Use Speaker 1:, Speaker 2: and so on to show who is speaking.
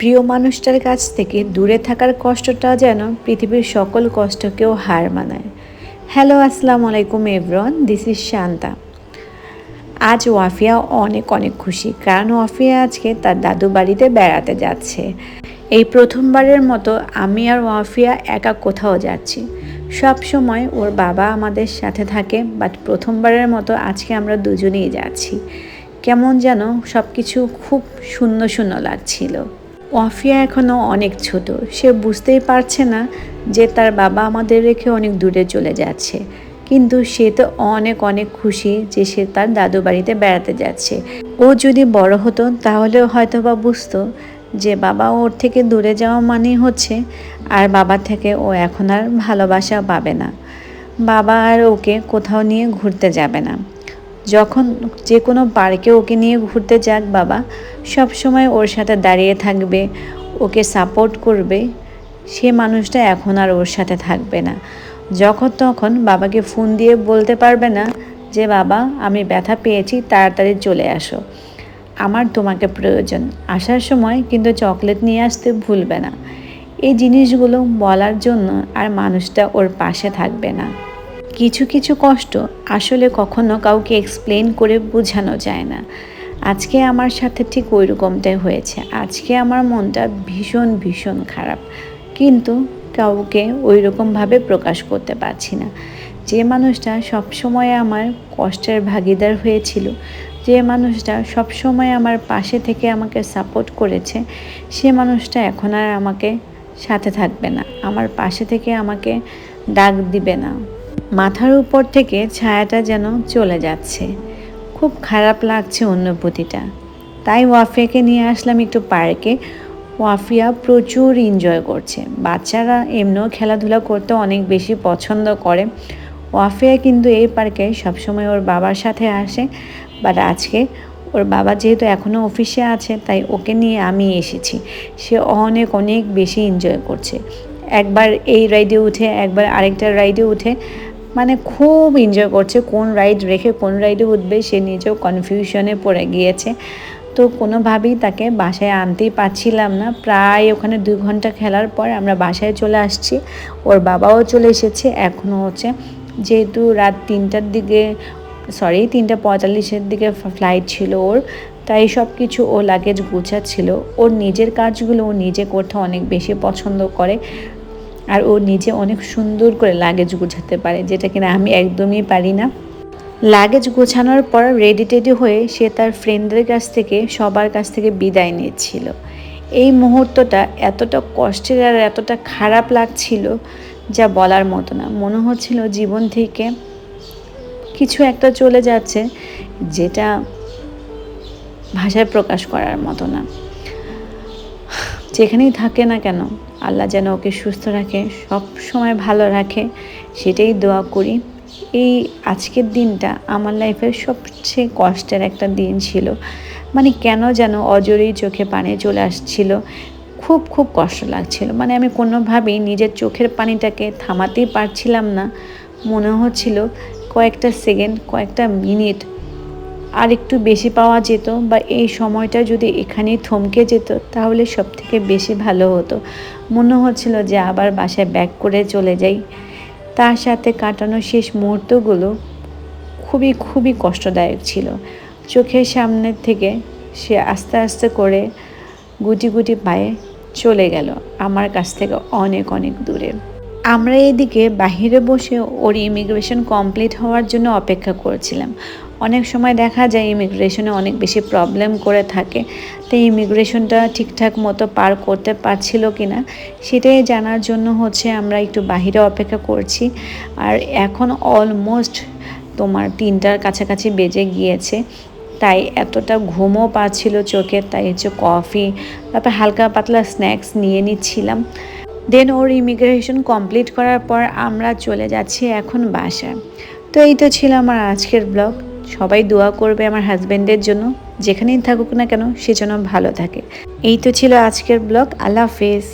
Speaker 1: প্রিয় মানুষটার কাছ থেকে দূরে থাকার কষ্টটা যেন পৃথিবীর সকল কষ্টকেও হার মানায়। হ্যালো, আসসালামু আলাইকুম এভরিওয়ান, দিস ইজ শান্তা। আজ ওয়াফিয়া অনেক অনেক খুশি, কারণ ওয়াফিয়া আজকে তার দাদু বাড়িতে বেড়াতে যাচ্ছে। এই প্রথমবারের মতো আমি আর ওয়াফিয়া একা কোথাও যাচ্ছি। সব সময় ওর বাবা আমাদের সাথে থাকে, বাট প্রথমবারের মতো আজকে আমরা দুজনেই যাচ্ছি। কেমন যেন সব কিছু খুব শূন্য শূন্য লাগছিল। ওয়াফিয়া এখনও অনেক ছোট, সে বুঝতেই পারছে না যে তার বাবা আমাদের রেখে অনেক দূরে চলে যাচ্ছে, কিন্তু সে তো অনেক অনেক খুশি যে সে তার দাদু বাড়িতে বেড়াতে যাচ্ছে। ও যদি বড় হতো তাহলেও হয়তো বা বুঝতো যে বাবা ওর থেকে দূরে যাওয়া মানেই হচ্ছে আর বাবা থেকে ও এখন আর ভালোবাসা পাবে না, বাবা আর ওকে কোথাও নিয়ে ঘুরতে যাবে না। যখন যে কোনো পার্কে ওকে নিয়ে ঘুরতে যাক বাবা, সব সময় ওর সাথে দাঁড়িয়ে থাকবে, ওকে সাপোর্ট করবে। সে মানুষটা এখন আর ওর সাথে থাকবে না। যখন তখন বাবাকে ফোন দিয়ে বলতে পারবে না যে বাবা আমি ব্যথা পেয়েছি, তাড়াতাড়ি চলে আসো, আমার তোমাকে প্রয়োজন। আসার সময় কিন্তু চকলেট নিয়ে আসতে ভুলবে না। এই জিনিসগুলো বলার জন্য আর মানুষটা ওর পাশে থাকবে না। কিছু কিছু কষ্ট আসলে কখনো কাউকে এক্সপ্লেন করে বোঝানো যায় না। আজকে আমার সাথে ঠিক ওই রকমটাই হয়েছে। আজকে আমার মনটা ভীষণ ভীষণ খারাপ, কিন্তু কাউকে ওই রকমভাবে প্রকাশ করতে পারছি না। যে মানুষটা সবসময় আমার কষ্টের ভাগিদার হয়েছিল, যে মানুষটা সবসময় আমার পাশে থেকে আমাকে সাপোর্ট করেছে, সে মানুষটা এখন আর আমাকে সাথে থাকবে না, আমার পাশে থেকে আমাকে ডাক দিবে না। মাথার উপর থেকে ছায়াটা যেন চলে যাচ্ছে। খুব খারাপ লাগছে অনুভূতিটা। তাই ওয়াফিয়াকে নিয়ে আসলাম একটু পার্কে। ওয়াফিয়া প্রচুর এনজয় করছে। বাচ্চারা এমনিও খেলাধুলা করতে অনেক বেশি পছন্দ করে। ওয়াফিয়া কিন্তু এই পার্কে সবসময় ওর বাবার সাথে আসে, বাট আজকে ওর বাবা যেহেতু এখনও অফিসে আছে তাই ওকে নিয়ে আমি এসেছি। সে অনেক অনেক বেশি এনজয় করছে। একবার এই রাইডে উঠে একবার আরেকটা রাইডে উঠে, মানে খুব এনজয় করছে। কোন রাইড রেখে কোন রাইডে উঠবে সে নিজেও কনফিউশনে পড়ে গিয়েছে। তো কোনোভাবেই তাকে বাসায় আনতেই পারছিলাম না। প্রায় ওখানে 2 ঘন্টা খেলার পর আমরা বাসায় চলে আসছি। ওর বাবাও চলে এসেছে। এখনও হচ্ছে যেহেতু রাত 3টার দিকে 3:45-এর দিকে ফ্লাইট ছিল ওর, তাই সব কিছু ও লাগেজ গুছাচ্ছিল। ওর নিজের কাজগুলো ও নিজে করতে অনেক বেশি পছন্দ করে, আর ও নিজে অনেক সুন্দর করে লাগেজ গোছাতে পারে, যেটা কিনা আমি একদমই পারি না। লাগেজ গোছানোর পর রেডি টেডি হয়ে সে তার ফ্রেন্ডদের কাছ থেকে সবার কাছ থেকে বিদায় নিচ্ছিল। এই মুহূর্তটা এতটা কষ্টের আর এতটা খারাপ লাগছিল যা বলার মতো না। মনে হচ্ছিল জীবন থেকে কিছু একটা চলে যাচ্ছে যেটা ভাষায় প্রকাশ করার মতো না। যেখানেই থাকে না কেন আল্লাহ যেন ওকে সুস্থ রাখে, সব সময় ভালো রাখে, সেটাই দোয়া করি। এই আজকের দিনটা আমার লাইফের সবচেয়ে কষ্টের একটা দিন ছিল। মানে কেন যেন অজরেই চোখে পানি চলে আসছিল। খুব খুব কষ্ট লাগছিল। মানে আমি কোনোভাবেই নিজের চোখের পানিটাকে থামাতেই পারছিলাম না। মনে হচ্ছিল কয়েকটা সেকেন্ড, কয়েকটা মিনিট আর একটু বেশি পাওয়া যেত, বা এই সময়টা যদি এখানেই থমকে যেত তাহলে সব থেকে বেশি ভালো হতো। মনে হচ্ছিল যে আবার বাসায় ব্যাক করে চলে যাই। তার সাথে কাটানো শেষ মুহূর্তগুলো খুবই খুবই কষ্টদায়ক ছিল। চোখের সামনের থেকে সে আস্তে আস্তে করে গুটি গুটি পায়ে চলে গেল আমার কাছ থেকে অনেক অনেক দূরে। আমরা এদিকে বাহিরে বসে ওর ইমিগ্রেশন কমপ্লিট হওয়ার জন্য অপেক্ষা করছিলাম। অনেক সময় দেখা যায় ইমিগ্রেশনে অনেক বেশি প্রবলেম করে থাকে, তাই ইমিগ্রেশনটা ঠিকঠাক মতো পার করতে পারছিল কি না সেটাই জানার জন্য হচ্ছে আমরা একটু বাহিরে অপেক্ষা করছি। আর এখন অলমোস্ট 3টার কাছাকাছি বেজে গিয়েছে, তাই এতটা ঘুমও পাচ্ছিল চোখে, তাই হচ্ছে কফি তারপর হালকা পাতলা স্ন্যাক্স নিয়ে নিচ্ছিলাম। দেন ওর ইমিগ্রেশন কমপ্লিট করার পর আমরা চলে যাচ্ছি এখন বাসায়। তো এই তো ছিল আমার আজকের ব্লগ। সবাই দোয়া করবে আমার হাজব্যান্ডের জন্য, যেখানেই থাকুক না কেন সে যেন ভালো থাকে। এই তো ছিল আজকের ব্লগ। আল্লাহ হাফেজ।